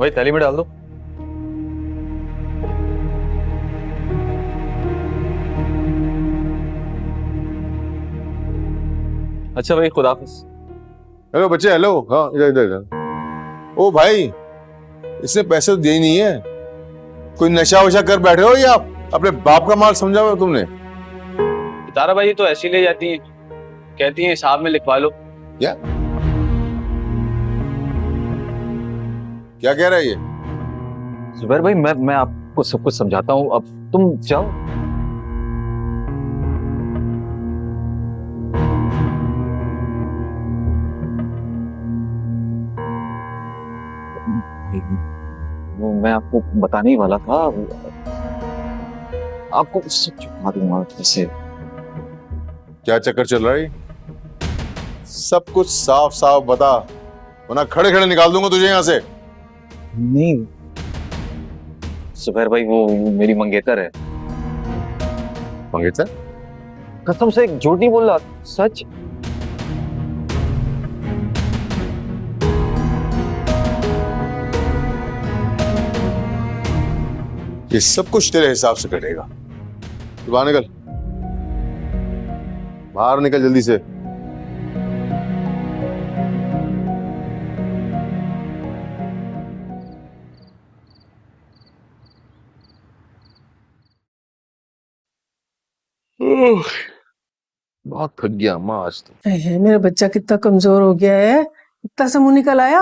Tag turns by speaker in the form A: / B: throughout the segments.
A: वही थैली में डाल दो। अच्छा भाई, खुदाफिज।
B: हेलो बच्चे, हेलो। हाँ, इधर इधर इधर। ओ भाई, इसने पैसे तो दिए ही नहीं है। कोई नशा वशा कर बैठे हो या अपने बाप का माल समझा हुआ तुमने?
A: तारा भाई तो ऐसी ले जाती हैं, कहती हैं हिसाब में लिखवा लो।
B: क्या क्या कह रहा है ये?
A: जुबैर भाई, मैं आपको सब कुछ समझाता हूँ, अब तुम जाओ। वो मैं आपको बताने ही वाला था, आपको सब चुका दूंगा वैसे।
B: क्या चक्कर चल रहा है? सब कुछ साफ साफ बता, वरना खड़े खड़े निकाल दूंगा तुझे यहाँ से।
A: नहीं जुबैर भाई, वो मेरी मंगेतर है।
B: मंगेतर?
A: कसम से झूठ नहीं बोल रहा, सच।
B: ये सब कुछ तेरे हिसाब से कटेगा। तू बाहर निकल, बाहर निकल जल्दी से। बहुत थक गया अम्मा आज तो।
C: मेरा बच्चा कितना कमजोर हो गया है, इतना सा मुंह निकल आया।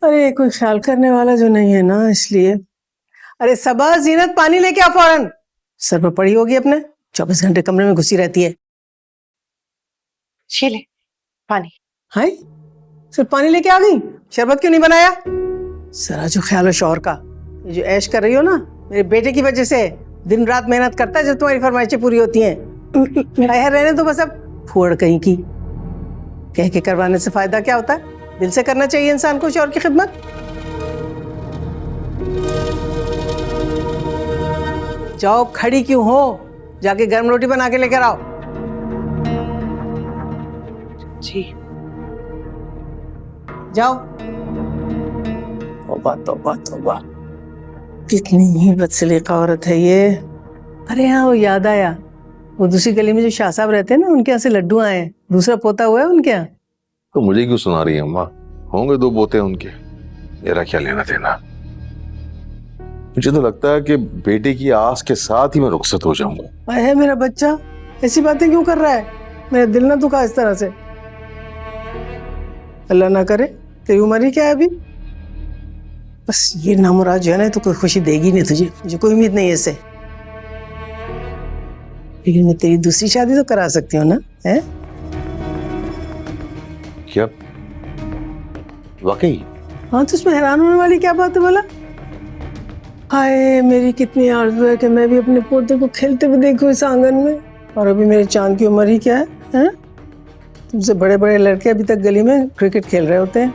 C: अरे कोई ख्याल करने वाला जो नहीं है ना, इसलिए। अरे सबा, जीनत, पानी लेके आ फौरन। सर पर पड़ी होगी अपने, 24 घंटे कमरे में घुसी रहती है।
D: शीले, पानी।
C: हाय, सिर्फ पानी लेके आ गई, शरबत क्यों नहीं बनाया? जरा जो ख्याल हो शौहर का। ये जो ऐश कर रही हो ना, मेरे बेटे की वजह से दिन रात मेहनत करता है जब तुम्हारी फरमाइशें पूरी होती हैं। रहने तो बस अब फोड़ कहीं की। कह के करवाने से फायदा क्या होता है? दिल से करना चाहिए इंसान को शौहर की खिदमत। जाओ, खड़ी क्यों हो? जाके गर्म रोटी बना के लेकर आओ।
D: जी।
C: जाओ। तौबा तौबा तौबा, कितनी ही बदसलीका औरत है ये। अरे हाँ, वो याद आया, वो दूसरी गली में जो शाह साहब रहते हैं ना, उनके यहाँ से लड्डू आए हैं। दूसरा पोता हुआ है उनके यहाँ।
B: तो मुझे क्यों सुना रही है अम्मा? होंगे 2 पोते उनके, मेरा क्या लेना देना। मुझे तो लगता है कि बेटे की आस के साथ ही मैं रुखसत हो जाऊंगा।
C: है मेरा बच्चा, ऐसी बातें क्यों कर रहा है? मेरा दिल ना दुखा इस तरह से। अल्लाह ना करे, तेरी उम्र ही क्या है अभी। बस ये नामुराद जो है ना, तो कोई खुशी देगी नहीं तुझे, मुझे कोई उम्मीद नहीं है इससे। लेकिन मैं तेरी दूसरी शादी तो करा सकती हूँ ना, है?
B: क्या वाकई?
C: हाँ, तो उसमें हैरान होने वाली क्या बात है बोला? हाय, मेरी कितनी आरज़ू है कि मैं भी अपने पोते को खेलते हुए देखूं इस आंगन में। और अभी मेरे चांद की उम्र ही क्या है, हैं? तुमसे बड़े बड़े लड़के अभी तक गली में क्रिकेट खेल रहे होते हैं।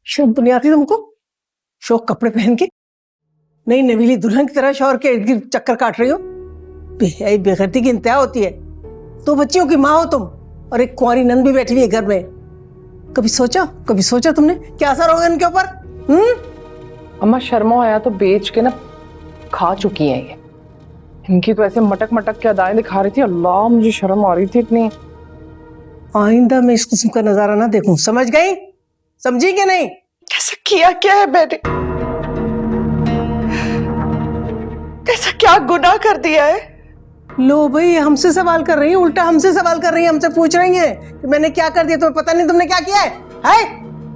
C: शर्म तो नहीं आती तुमको? शौक कपड़े पहन के नई नवीली दुल्हन की तरह शौहर के इर्द गिर्द चक्कर काट रही हो। बेहयाई बेगैरती की इंतहा होती है। 2 बच्चियों की माँ हो तुम, और एक कुंवारी नंद भी बैठी हुई है घर में। कभी सोचा तुमने क्या असर होगा इनके ऊपर?
D: अम्मा, शर्मा आया तो बेच के ना खा चुकी है ये। इनकी तो ऐसे मटक मटक के अदाएं दिखा रही थी। अल्लाह, मुझे शर्म आ रही थी इतनी।
C: आइंदा मैं इस किस्म का नजारा ना देखूं, समझ गई? समझी कि नहीं?
D: कैसा किया क्या है मैंने? ऐसा क्या गुनाह कर दिया है?
C: लो भाई, हमसे सवाल कर रही है, उल्टा हमसे सवाल कर रही है, हमसे पूछ रही है कि मैंने क्या कर दिया। तुम्हें पता नहीं तुमने क्या किया है?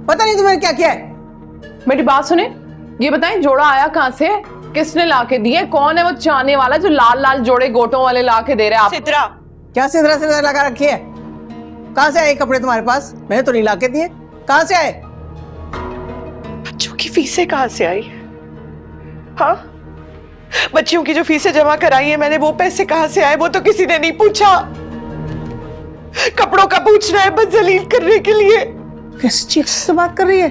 C: पता नहीं तुम्हें क्या किया है?
D: मेरी बात सुने, ये बताएं जोड़ा आया कहाँ से? किसने लाके दिए? कौन है वो चाहने वाला जो लाल लाल जोड़े गोटों वाले लाके दे रहे हैं आप?
C: सिद्रा। क्या सिद्रा लगा रखी है? कहाँ से आए कपड़े तुम्हारे पास? मैंने तो नहीं लाके दिए। कहाँ से आए?
E: बच्चों की फीसें कहाँ से आई? हाँ, बच्चियों की जो फीसें जमा कराई है मैंने, वो पैसे कहाँ से आए? वो तो किसी ने नहीं पूछा। कपड़ों का पूछना है बस जलील करने के लिए।
C: किस चीज से बात कर रही है?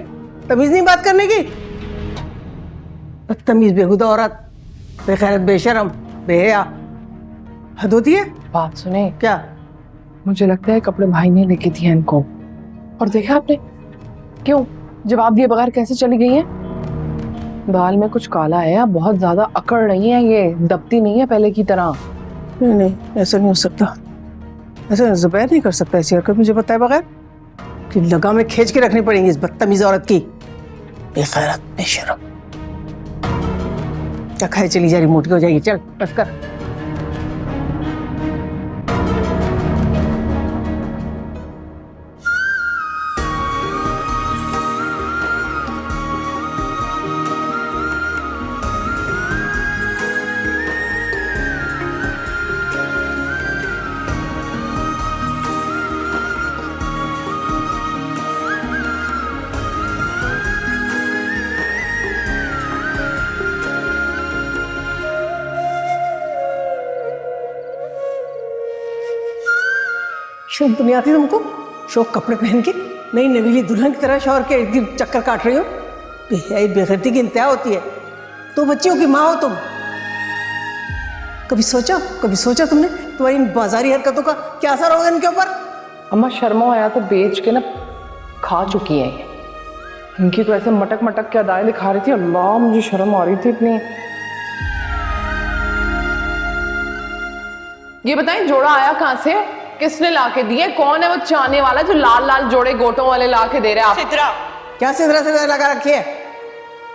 C: तमीज नहीं बात करने की। बदतमीज बेहुदा औरत, बेखैरत, बेशरम, बेहया, हद होती है।
D: बात सुने,
C: क्या?
D: मुझे लगता है कपड़े भाई ने लेके दिए इनको। और देखा आपने क्यों जवाब दिए बगैर कैसे चली गई है? बाल में कुछ काला है या बहुत ज्यादा अकड़ नहीं है, ये दबती नहीं है पहले की तरह।
C: नहीं नहीं, ऐसा नहीं हो सकता, ऐसा जुबैर नहीं कर सकता ऐसी हरकत मुझे बताए बगैर, कि लगा में खींच के रखनी पड़ेगी इस बदतमीज औरत की, बेखैरत, बेशरम। क्या खाए चली जा रही, मोटी हो जाएगी, चल बस कर। शर्म तो नहीं आती तुमको? शौक कपड़े पहन के नई नवीली दुल्हन की तरह शौहर के इर्द गिर्द चक्कर काट रही हो। बेगैरती की इंतहा होती है। तो बच्चियों की माँ हो तुम। कभी सोचा तुमने तुम्हारी इन बाजारी हरकतों का क्या असर होगा इनके ऊपर?
D: अम्मा शर्मा आया तो बेच के ना खा चुकी है ये। इनकी तो ऐसे मटक मटक के अदाएं दिखा रही थी, अल्लाह मुझे शर्म आ रही थी इतनी। ये बताएं जोड़ा आया कहाँ से, किसने लाके दिए, कौन है वो चाहने वाला जो लाल लाल जोड़े गोटों वाले लाके दे रहे हैं आप?
E: सिद्रा,
C: क्या सिदरा लगा रखी है?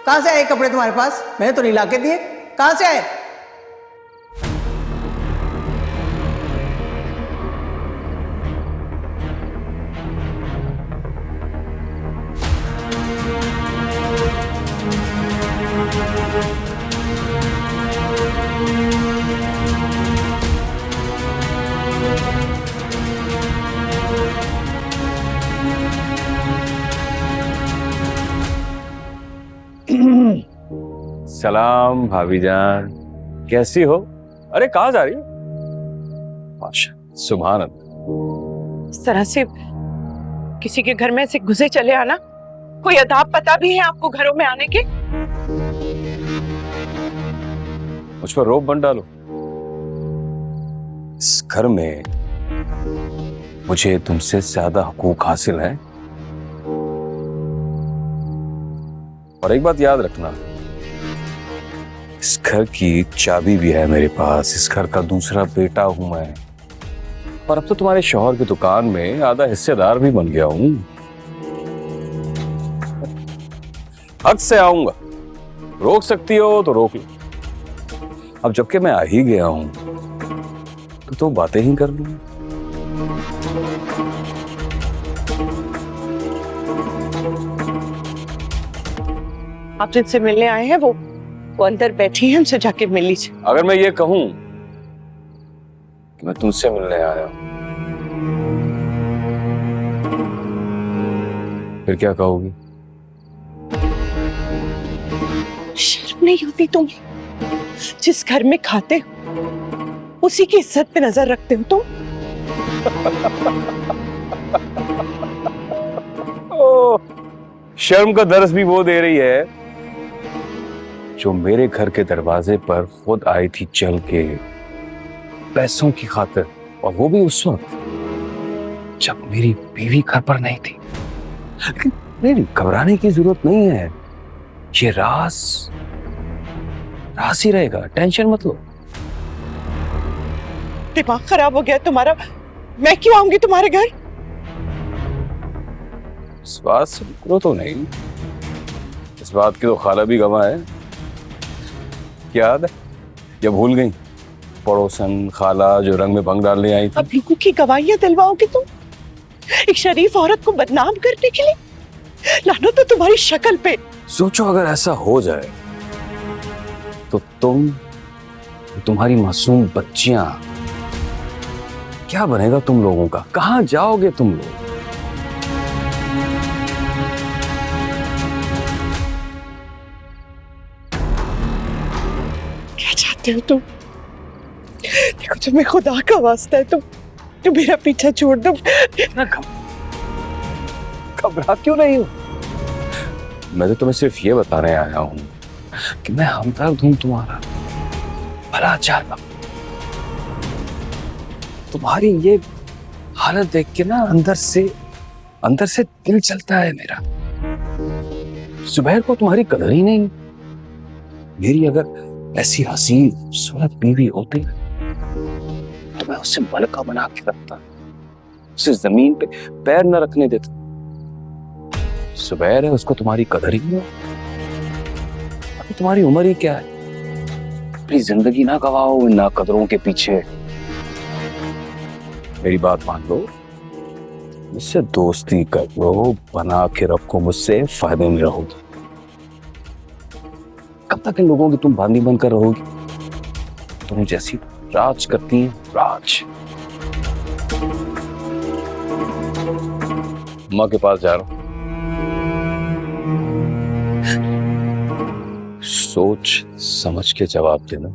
C: कहाँ से आए कपड़े तुम्हारे पास? मैंने तो नहीं लाके दिए, कहाँ से आए?
A: सलाम भाभी जान, कैसी हो? अरे कहाँ जा रही हो? माशा, सुभान अल्लाह।
E: इस तरह से किसी के घर में से घुसे चले आना, कोई अदाब पता भी है आपको घरों में आने के?
A: मुझ पर रोब बन डालो। इस घर में मुझे तुमसे ज्यादा हुकूक हासिल है। और एक बात याद रखना, इस घर की चाबी भी है मेरे पास, इस घर का दूसरा बेटा हूं मैं। और अब तो तुम्हारे शौहर की दुकान में आधा हिस्सेदार भी बन गया हूं। हक से आऊंगा, रोक सकती हो तो रोक लो। अब जबकि मैं आ ही गया हूं तो बातें ही कर लूंगा।
E: आप जिनसे मिलने आए हैं वो अंदर बैठी हैं, उनसे जाके मिल लीजिए।
A: अगर मैं ये कहूं कि मैं तुमसे मिलने आया हूं, फिर क्या कहोगी?
E: शर्म नहीं होती तुम? जिस घर में खाते हो उसी की इज्जत पे नजर रखते हो तुम।
A: ओह, शर्म का दर्स भी वो दे रही है जो मेरे घर के दरवाजे पर खुद आई थी चल के, पैसों की खातिर, और वो भी उस वक्त जब मेरी बीवी घर पर नहीं थी। नहीं, घबराने की जरूरत नहीं है, ये राज ही रहेगा, टेंशन मत लो।
E: दिमाग खराब हो गया तुम्हारा? मैं क्यों आऊंगी तुम्हारे घर?
A: इस बात से मुकरो तो नहीं, इस बात की तो खाला भी गवाह है। क्या याद है या भूल गई? पड़ोसन खाला जो रंग में भंग डालने आई थी।
E: अब लोगों की गवाहियां दिलवाओगे तुम एक शरीफ औरत को बदनाम करने के लिए? लानत तो तुम्हारी शक्ल पे।
A: सोचो अगर ऐसा हो जाए तो तुम्हारी मासूम बच्चियां, क्या बनेगा तुम लोगों का? कहां जाओगे तुम लोग?
E: क्या चाहते हो तुम? देखो तुम्हें खुदा का वास्ता है, तुम मेरा पीछा छोड़ दो।
A: घबरा क्यों नहीं हो? मैं तो तुम्हें सिर्फ ये बताने आया हूं कि मैं हमदर्द हूं तुम्हारा, भला चाहता। तुम्हारी ये हालत देख के ना अंदर से दिल चलता है मेरा। जुबैर को तुम्हारी कदर ही नहीं। मेरी अगर ऐसी हसीन खूबसूरत बीवी होती तो मैं उसे मलका बना के रखता, उसे जमीन पे पैर न रखने देता। जुबैर है, उसको तुम्हारी कदर ही नहीं। अभी तुम्हारी उम्र ही क्या है? अपनी जिंदगी ना गवाओ इन नाकदरों के पीछे। मेरी बात मान लो, मुझसे दोस्ती कर लो, बना के रखो, मुझसे फायदे में रहोगी। कब तक इन लोगों की तुम बांदी बनकर रहोगी? तुम जैसी राज करती हैं, राज। माँ के पास जा रहा हूं, सोच समझ के जवाब देना।